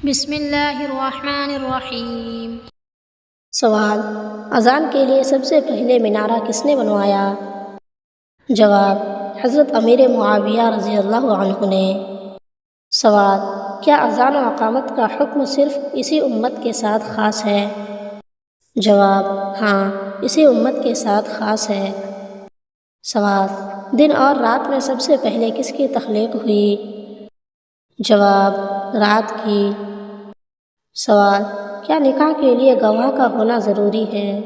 بسم اللہ الرحمن الرحیم۔ سوال: اذان کے لیے سب سے پہلے مینارہ کس نے بنوایا؟ جواب: حضرت امیر معاویہ رضی اللہ عنہ نے۔ سوال: کیا اذان و اقامت کا حکم صرف اسی امت کے ساتھ خاص ہے؟ جواب: ہاں، اسی امت کے ساتھ خاص ہے۔ سوال: دن اور رات میں سب سے پہلے کس کی تخلیق ہوئی؟ جواب: رات کی۔ سوال: کیا نکاح کے لیے گواہ کا ہونا ضروری ہے؟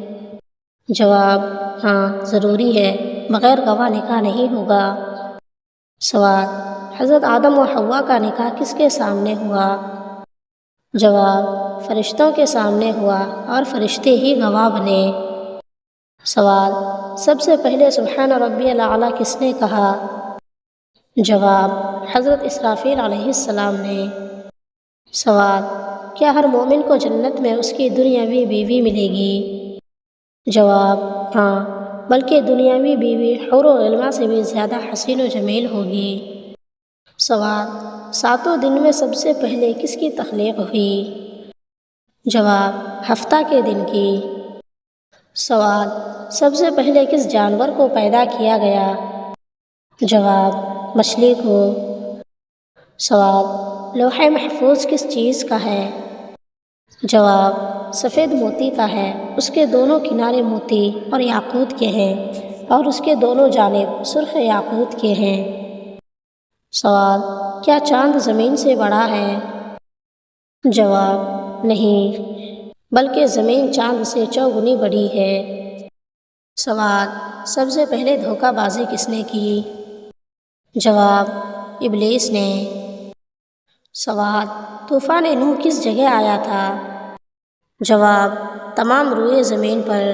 جواب: ہاں، ضروری ہے، بغیر گواہ نکاح نہیں ہوگا۔ سوال: حضرت آدم و حوا کا نکاح کس کے سامنے ہوا؟ جواب: فرشتوں کے سامنے ہوا اور فرشتے ہی گواہ بنے۔ سوال: سب سے پہلے سبحان ربی الاعلیٰ کس نے کہا؟ جواب: حضرت اسرافیل علیہ السلام نے۔ سوال: کیا ہر مومن کو جنت میں اس کی دنیاوی بیوی ملے گی؟ جواب: ہاں، بلکہ دنیاوی بیوی حور و غلماں سے بھی زیادہ حسین و جمیل ہوگی۔ سوال: ساتوں دن میں سب سے پہلے کس کی تخلیق ہوئی؟ جواب: ہفتہ کے دن کی۔ سوال: سب سے پہلے کس جانور کو پیدا کیا گیا؟ جواب: مچھلی کو۔ سوال: لوح محفوظ کس چیز کا ہے؟ جواب: سفید موتی کا ہے، اس کے دونوں کنارے موتی اور یاقوت کے ہیں اور اس کے دونوں جانب سرخ یاقوت کے ہیں۔ سوال: کیا چاند زمین سے بڑا ہے؟ جواب: نہیں، بلکہ زمین چاند سے چوگنی بڑی ہے۔ سوال: سب سے پہلے دھوکہ بازی کس نے کی؟ جواب: ابلیس نے۔ سوال: طوفان نوح کس جگہ آیا تھا؟ جواب: تمام روئے زمین پر۔